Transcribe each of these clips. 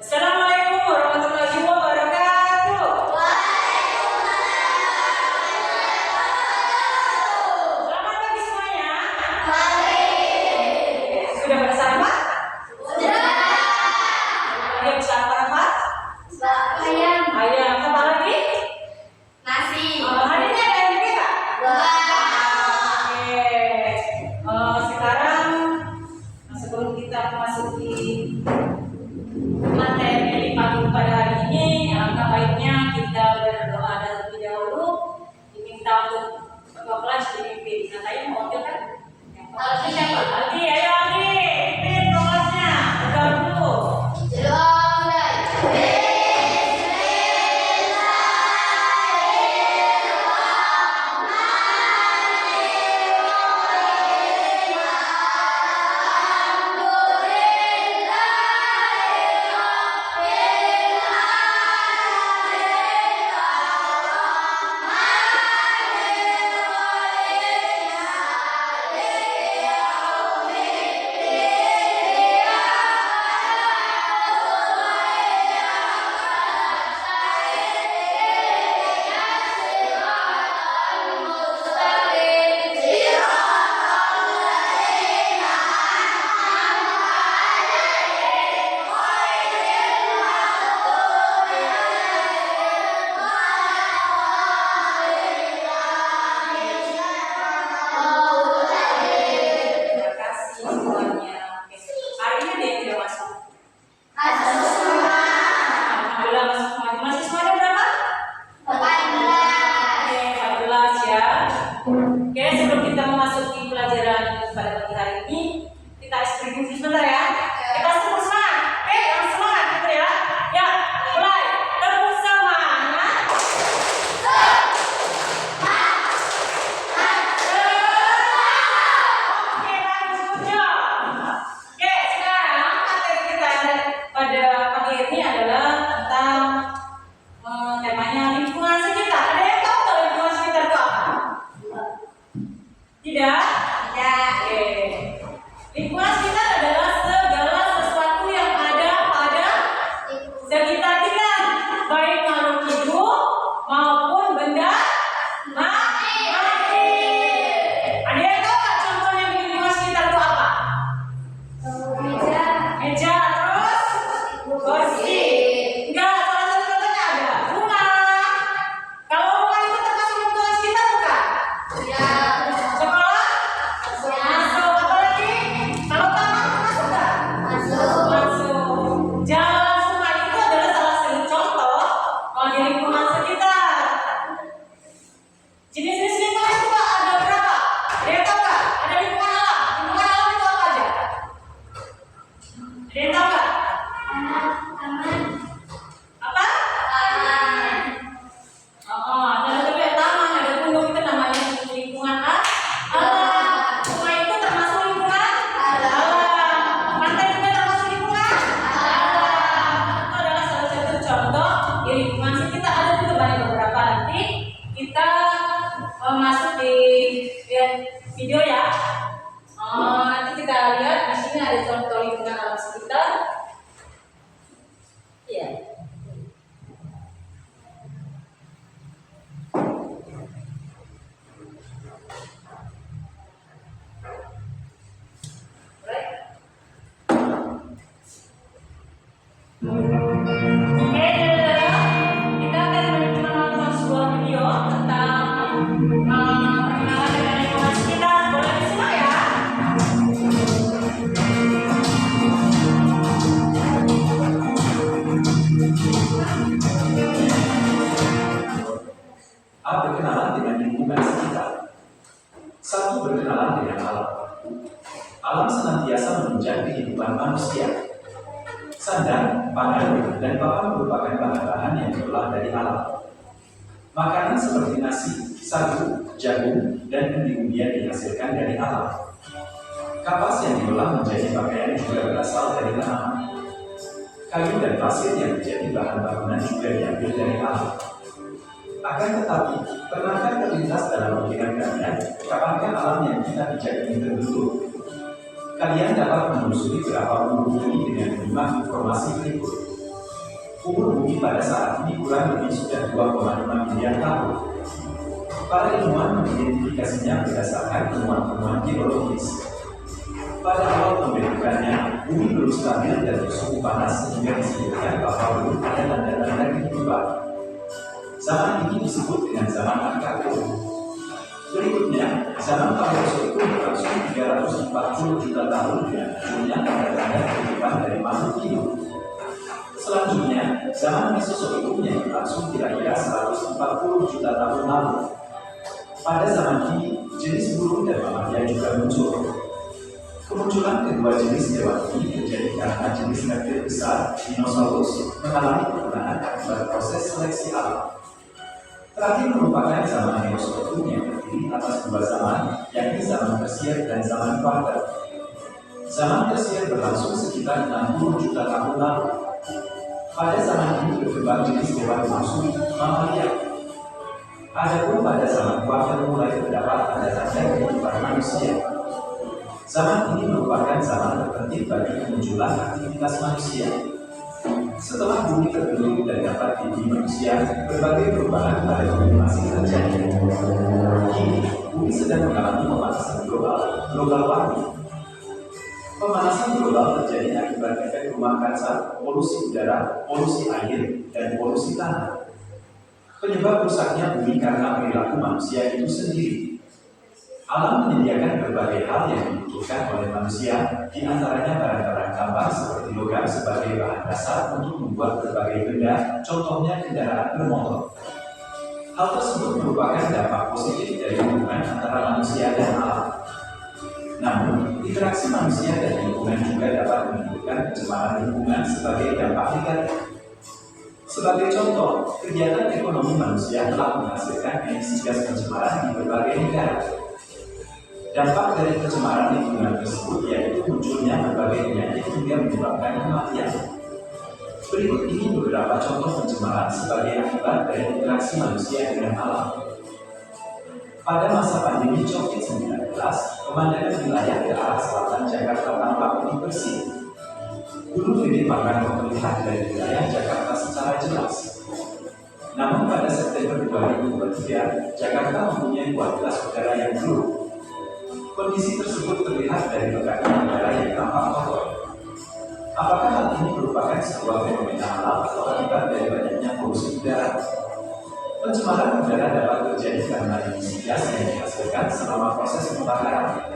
Assalamualaikum warahmatullahi wabarakatuh. Selamat pagi semuanya. Sudah pada sarapan? Lagi bisa apa? Ayam. Apa lagi? Hari ini ada ayam juga Kak? Oke. Sekarang sebelum kita memasuki materi pagi pada hari ini, alangkah baiknya kita berdoa terlebih dahulu, diminta untuk kelas dipimpin. Nah, saya mau wakil kan? Aldi, ayo Aldi, pimpin kelasnya. Berdoa dulu. Terima kasih semuanya. Oke. Hari ini ada yang tidak masuk. Alhamdulillah masuk semuanya. Masih semuanya berapa? Oke, 14 ya. Oke, sebelum kita memasuki pelajaran pada pagi hari ini, kita ekspresi sebentar ya. Kita tepuk semangat. Oke, yang semangat gitu ya. Ya, mulai. Tepuk semangat. Oke, bagus, good job. Oke, sekarang materi kita pada pagi ini adalah tentang temanya lingkungan sekitar. Ada yang tahu nggak lingkungan sekitar itu apa? Tidak? Oke. Lingkungan sekitar adalah segala sesuatu yang ada pada sekitar kita, baik makhluk hidup maupun benda mati. Ada yang tahu nggak contohnya di lingkungan sekitar itu apa? Meja, terus kursi. Enggak, salah satu contohnya ada rumah. Kalau rumah itu termasuk lingkungan sekitar bukan? Sekolah? Masuk. Apa lagi? Kalau taman termasuk nggak? Masuk. Jalan, sungai itu adalah salah satu contoh di lingkungan sekitar. Jenis-jenis lingkungan itu Pak, ada berapa? Ada yang tahu nggak? Ada lingkungan alam. Lingkungan alam itu apa aja? Ada yang tahu nggak? Apa? Ada satu kayak taman, ada gunung, itu namanya lingkungan alam. Sungai itu termasuk lingkungan alam. Pantai juga termasuk lingkungan alam. Itu adalah salah satu contoh di lingkungan sekitar. Ada juga banyak beberapa, nanti kita masuk di video ya. Nanti kita lihat di sini ada contoh lingkungan alam sekitar. Iya. Oke, kita akan menonton sebuah video tentang perkenalan dengan lingkungan sekitar. Boleh disimak ya. Berkenalan dengan lingkungan sekitar. Satu, berkenalan dengan alam. Alam senantiasa menunjang kehidupan manusia. Sandang, pangan, dan papan merupakan bahan-bahan yang diolah dari alam. Makanan seperti nasi, sagu, jagung, dan umbi-umbian dihasilkan dari alam. Kapas yang diolah menjadi pakaian juga berasal dari tanaman. Kayu dan pasir yang menjadi bahan bangunan juga diambil dari alam. Akan tetapi, pernahkah terlintas dalam pikiran kalian kapankah alam yang kita pijak ini terbentuk? Kalian dapat menelusuri beberapa buku ini dengan menyimak informasi berikut. Umur bumi pada saat ini kurang lebih sudah 2,5 miliar tahun. Para ilmuwan mengidentifikasinya berdasarkan temuan-temuan geologis. Pada awal pembentukannya, bumi belum stabil dan bersuhu panas sehingga disebutkan bahwa belum ada tanda-tanda kehidupan. Zaman ini disebut dengan zaman Arkabon. Berikutnya, zaman Paleozoikum berlangsung 340 juta tahun dengan munculnya tanda-tanda kehidupan dari makhluk hidup. Selanjutnya, zaman Mesozoikum yang berlangsung kira-kira 140 juta tahun lalu. Pada zaman ini, jenis burung dan mamalia juga muncul. Kemunculan kedua jenis hewan ini terjadi karena jenis reptil besar, dinosaurus, mengalami perubahan akibat proses seleksi alam. Terakhir merupakan zaman Neozoikum yang terdiri atas dua zaman, yakni zaman Tersier dan zaman Kuarter. Zaman Tersier berlangsung sekitar 60 juta tahun lalu. Pada zaman ini berkembang jenis hewan langsung mamalia. Adapun pada zaman Kuarter mulai terdapat tanda-tanda kehidupan manusia. Zaman ini merupakan zaman terpenting bagi kemunculan aktivitas manusia. Setelah bumi terbentuk dan dapat dihuni manusia, berbagai perubahan pada bumi masih terjadi. Kini, bumi sedang mengalami pemanasan global warming. Pemanasan global terjadi akibat efek rumah kaca, polusi udara, polusi air, dan polusi tanah. Penyebab rusaknya bumi karena perilaku manusia itu sendiri. Alam menyediakan berbagai hal yang dibutuhkan oleh manusia, di antaranya barang-barang tambang seperti logam sebagai bahan dasar untuk membuat berbagai benda, contohnya kendaraan bermotor. Hal tersebut merupakan dampak positif dari hubungan antara manusia dan alam. Namun, interaksi manusia dan lingkungan juga dapat menimbulkan pencemaran lingkungan sebagai dampak negatif. Sebagai contoh, kegiatan ekonomi manusia telah menghasilkan emisi gas pencemaran di berbagai negara. Dampak dari pencemaran lingkungan tersebut yaitu munculnya berbagai penyakit hingga menyebabkan kematian. Berikut ini beberapa contoh pencemaran sebagai akibat dari interaksi manusia dengan alam. Pada masa pandemi COVID-19, pemandangan wilayah ke arah selatan Jakarta tampak lebih bersih. Gunung Gede Pangrango terlihat dari wilayah Jakarta secara jelas. Namun pada September 2023, Jakarta mempunyai kualitas udara yang buruk. Kondisi tersebut terlihat dari letaknya udara yang tampak kotor. Apakah hal ini merupakan sebuah fenomena alam atau akibat dari banyaknya polusi udara? Pencemaran udara dapat terjadi karena emisi gas yang dihasilkan selama proses pembakaran.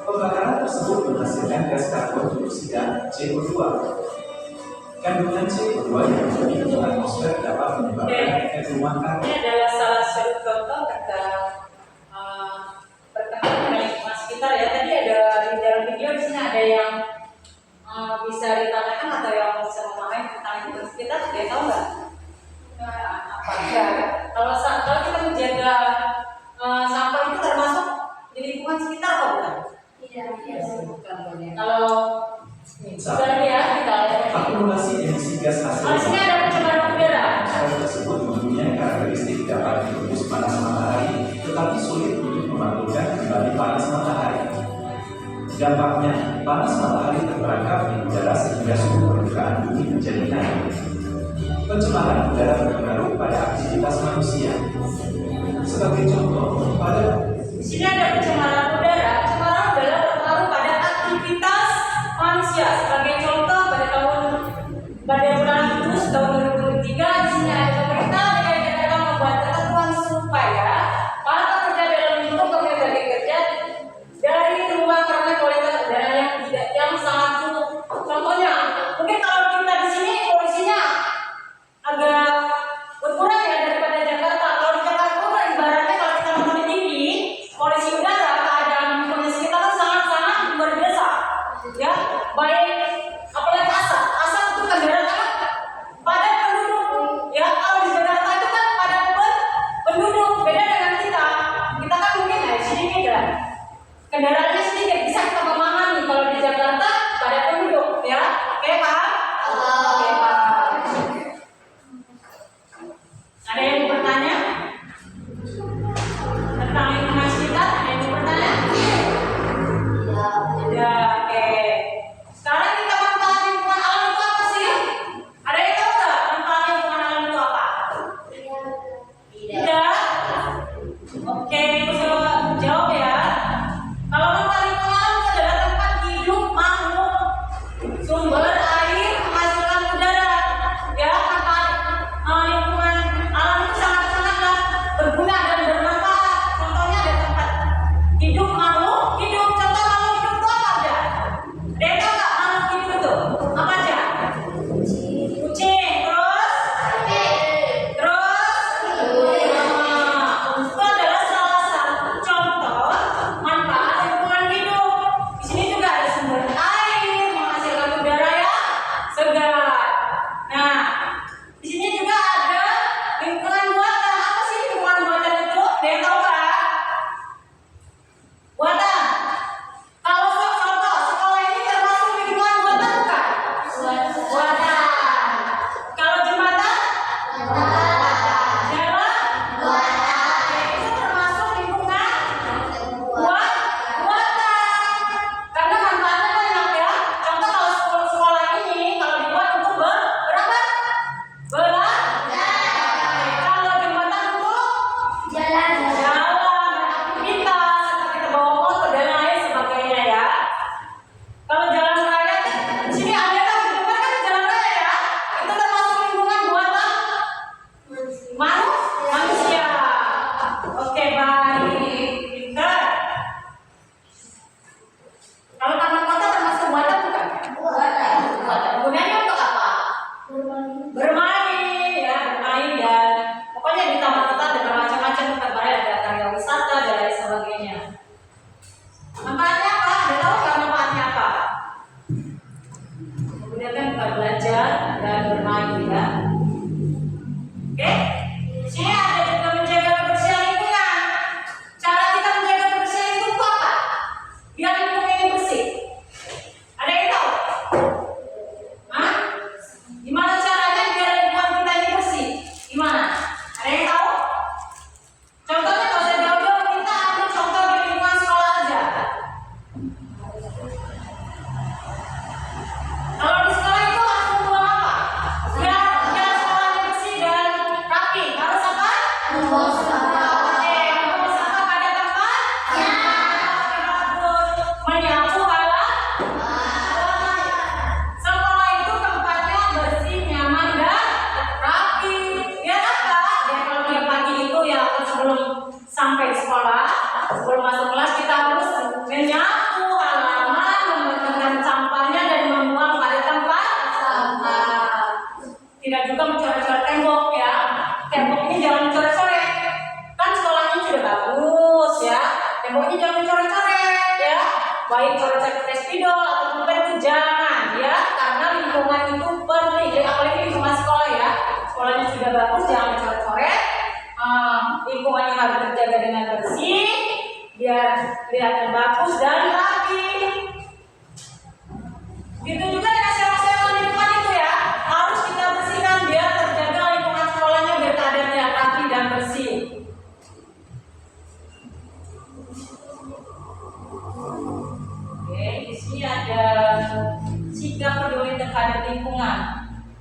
Pembakaran tersebut menghasilkan gas karbon dioksida CO2. Kandungan CO2 yang tinggi di atmosfer dapat menyebabkan efek rumah kaca. Ini adalah salah satu contoh tentang perkembangan dengan lingkungan sekitar ya. Tadi ada di dalam video di sini ada yang bisa ditanyakan atau yang bisa memahami tentang lingkungan sekitar, dia tahu nggak? Apa ya? Kalau kita menjaga sampah itu termasuk di lingkungan sekitar atau bukan? Iya. Kalau sudah ya kita akumulasi emisi gas hasil. di sini ada pencemaran udara. Hal tersebut mempunyai karakteristik dapat ditembus panas matahari, tetapi sulit untuk memantulkan kembali panas matahari. Dampaknya, panas matahari terperangkap di udara sehingga suhu permukaan bumi menjadi naik. Pencemaran udara berpengaruh pada aktivitas manusia. Sebagai contoh, di sini ada pencemaran udara. Pencemaran udara berpengaruh pada aktivitas manusia. Sebagai contoh, pada bulan Agustus tahun 2023 di sini ada pemerintah DKI Jakarta membuat ketentuan supaya para pekerja dalam lingkup pemberi kerja dari rumah karena kualitas udara yang sangat buruk. Contohnya, mungkin kalau kita di sini polusinya agak berkurang ya daripada Jakarta. Kalau di Jakarta ibaratnya kalau kita nonton di TV, polusi udara keadaan lingkungan sekitar kan sangat luar biasa, ya. Baik apalagi asap itu kendaraan kan Nah, di sini juga ada lingkungan buatan. Apa sih lingkungan buatan itu? Ada yang tahu nggak? Buatan. Kalau contoh sekolah ini termasuk lingkungan buatan bukan? Buatan. Kalau jembatan? Jalan? Itu termasuk lingkungan buatan. Karena manfaatnya banyak ya. Contoh kalau sekolah ini kalau dibuat untuk berapa? Kalau jembatan untuk jalan, beraktivitas, seperti kita bawa motor dan lain sebagainya ya. Kalau jalan raya, di sini ada kan di depan kan jalan raya ya. Itu termasuk lingkungan buatan manusia. Oke, baik, pintar. Kalau taman kota termasuk buatan bukan? Buatan. Gunanya untuk apa? Bermain ya, bermain dan pokoknya di taman kota ada macam-macam tempat bermain, ada area wisata dan lain sebagainya. Manfaatnya apa? Ada tahu nggak manfaatnya apa? Kemudian kan bukan belajar dan bermain ya. Oke? Sini ada juga menjaga kebersihan lingkungan. Cara kita menjaga kebersihan lingkungan itu apa? Biar lingkungan ini bersih. Ada yang tahu? Hah? Gimana caranya biar lingkungan kita ini bersih? Gimana? Ada yang tahu? Contohnya kalau saya jauh-jauh kita ambil contoh di lingkungan sekolah aja. Kalau di sekolah itu harus membuang apa? Biar sekolahnya bersih dan rapi. Harus apa? Membuang sampah. Oke, membuang sampah pada tempatnya. Bagus. Menyapu halaman. Sekolah itu tempatnya bersih, nyaman dan rapi. Biar apa? Biar kalau tiap pagi itu ya sebelum sampai di sekolah, sebelum masuk kelas kita harus menyapu halaman, membersihkan sampahnya dan membuang pada tempat sampah. Tidak juga mencoret-coret tembok ya. Tembok ini jangan dicoret-coret. Kan sekolahnya sudah bagus ya. Temboknya jangan dicoret-coret ya. Baik coret-coret pakai spidol atau pulpen itu jangan ya. Karena lingkungan itu penting. Jadi apalagi lingkungan sekolah ya. Sekolahnya sudah bagus, jangan dicoret-coret. Lingkungannya harus terjaga dengan bersih, biar kelihatan bagus dan rapi. Gitu juga dengan sewa-sewa lingkungan itu ya, harus kita bersihkan biar terjaga lingkungan sekolahnya biar keadaannya rapi dan bersih. Oke, di sini ada sikap peduli terhadap lingkungan.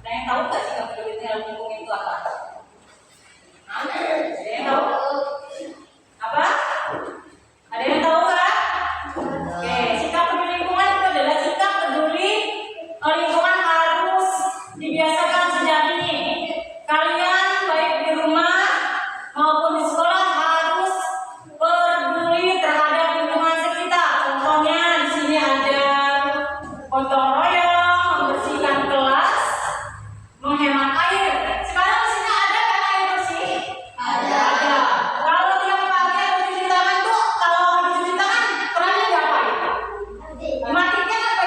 Nah, yang tahu nggak sikap peduli terhadap lingkungan itu apa? Ada yang tahu? Apa? Ada yang tahu nggak? Oke, sikap peduli lingkungan itu adalah sikap peduli lingkungan harus dibiasakan sejak dini. Kalian baik di rumah maupun di sekolah harus peduli terhadap lingkungan sekitar. Contohnya di sini ada gotong royong, membersihkan kelas, menghemat air. Sekarang di sini ada kan air bersih? Ada. Kalau tiap pagi habis cuci tangan tuh, kalau habis cuci tangan perannya diapain? Matikan apa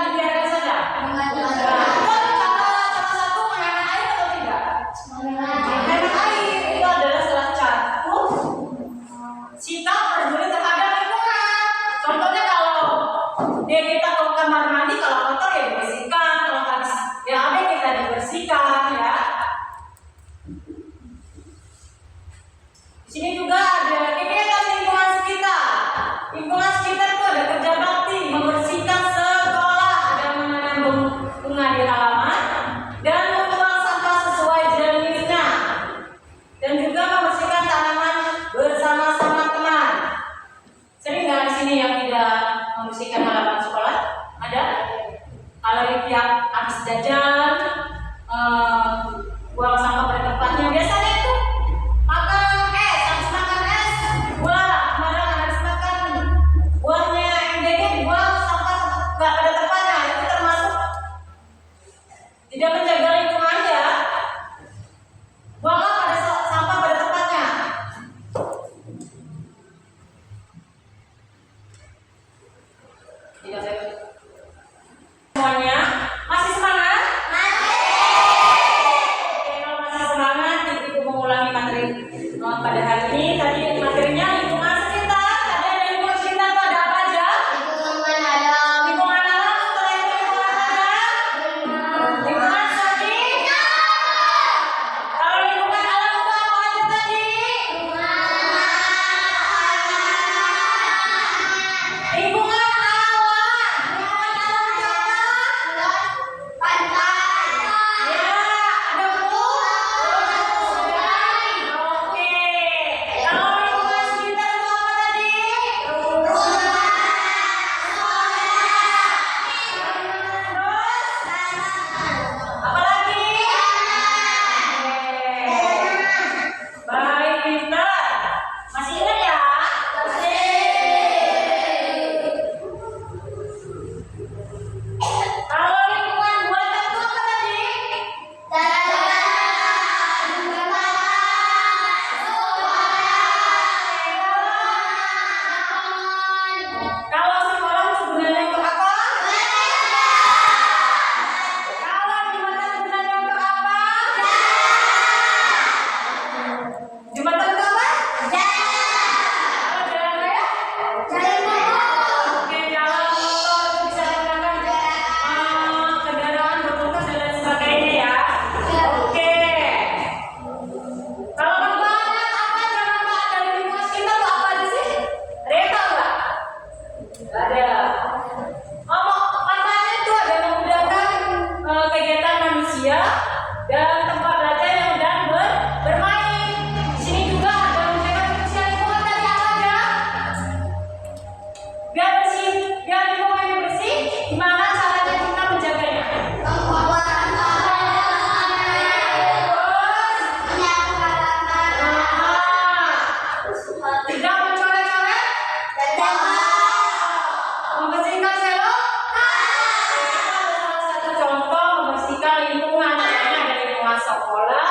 dibiarkan saja? Itu salah satu menghemat air atau tidak? Menghemat air itu adalah salah satu sikap peduli terhadap lingkungan. Contohnya kalau kita ke kamar mandi, kalau kotor ya dibersihkan, kalau habis ya apa kita dibersihkan ya. Di sini juga ada kegiatan lingkungan sekitar. Lingkungan sekitar itu ada kerja bakti, membersihkan sekolah dan menanam bunga di halaman dan membuang sampah sesuai jenisnya. Dan juga membersihkan tanaman bersama-sama teman. Sering nggak di sini yang tidak membersihkan halaman sekolah? Ada? Kalau tiap habis jajan, buang sampah pada tempatnya. Biasanya itu makan es, habis makan es, buang. Kemarin habis makan buahnya MDG dibuang sampah nggak pada tempatnya. Itu termasuk tidak menjaga lingkungan ya. Buanglah pada sampah pada tempatnya. Tidak saya. Semuanya masih semangat? Masih. manusia dan tempat belajar yang dan bermain. Di sini juga ada menjaga kebersihan lingkungan tadi apa aja? Biar bersih, biar lingkungannya bersih. Gimana caranya kita menjaganya? Tidak mencoret-coret, membersihkan selokan. Salah satu contoh membersihkan lingkungan, misalnya ada lingkungan sekolah,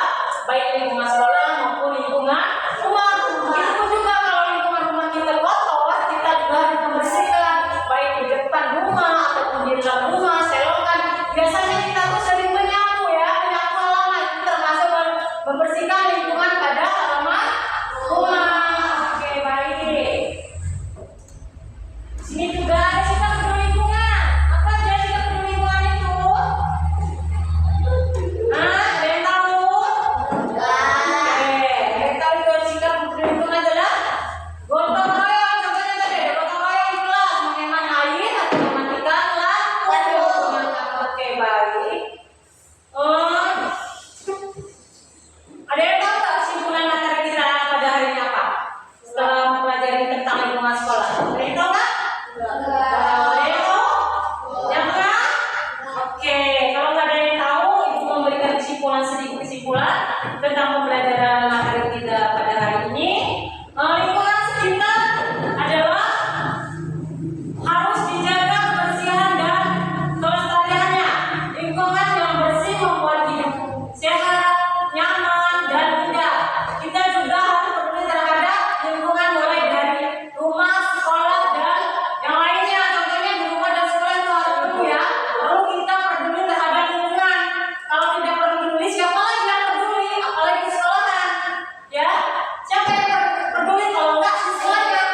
baik lingkungan sekolah maupun lingkungan rumah. Begitu juga kalau lingkungan rumah kita kotor, kita juga harus membersihkan, baik di depan rumah ataupun di dalam rumah, selokan. Biasanya kita tuh sering menyapu ya, menyapu halaman, itu termasuk membersihkan lingkungan pada halaman rumah. Oke, baik. Sini juga ada sikap peduli lingkungan. Apa aja sikap peduli lingkungan itu? Ada yang tahu? Oke, ada yang tahu itu sikap peduli lingkungan adalah gotong royong. Contohnya tadi ada gotong royong di kelas, menghemat air atau mematikan lampu. Oke, baik. Ada yang tahu nggak kesimpulan materi kita pada hari ini apa? Setelah mempelajari tentang lingkungan sekolah, ada yang tahu nggak? Ada yang tahu? Yang enggak? Oke, kalau nggak ada yang tahu, ibu memberikan sedikit kesimpulan tentang pembelajaran materi kita pada hari ini. Lingkungan sekitar adalah harus dijaga kebersihan dan kelestariannya. Lingkungan yang bersih membuat hidup sehat, nyaman, dan indah. Kita juga harus peduli terhadap lingkungan mulai dari rumah, sekolah, dan yang lainnya. Contohnya di rumah dan sekolah itu harus peduli ya. Lalu kita peduli terhadap lingkungan. Kalau tidak peduli, siapa lagi yang peduli? Apalagi di sekolahan, ya. Siapa yang peduli kalau enggak siswanya?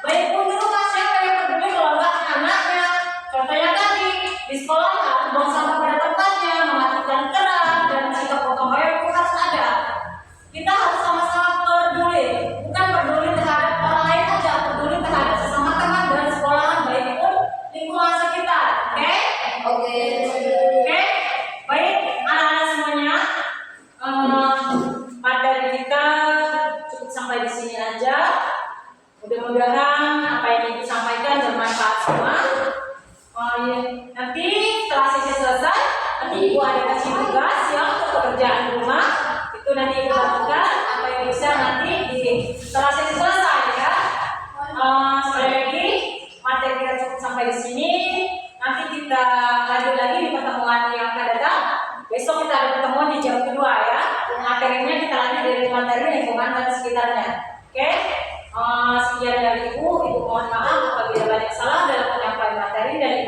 Baik pun di rumah, siapa yang peduli kalau enggak anaknya? Contohnya tadi di sekolahan, buang sampah pada tempatnya, mematikan keran, dan sikap gotong royong itu harus ada. Kita harus sama-sama peduli, bukan peduli terhadap orang lain aja, peduli terhadap sesama teman dan sekolahan, baik pun lingkungan sekitar. Oke? Oke, baik anak-anak semuanya. Materi kita cukup sampai di sini aja. Mudah-mudahan apa yang ibu sampaikan bermanfaat semua. Ya. Nanti setelah sesi selesai, nanti ibu ada kasih tugas ya untuk pekerjaan rumah. Itu nanti ibu lakukan apa yang bisa nanti setelah sesi selesai ya. Sekali lagi materi kita cukup sampai di sini. Nanti kita lanjut lagi di pertemuan yang akan datang. Besok kita ada pertemuan di jam kedua ya. Materinya kita lanjut dari materi lingkungan dan sekitarnya. Oke? Sekian dari ibu mohon maaf apabila banyak salah dalam penyampaian materi dan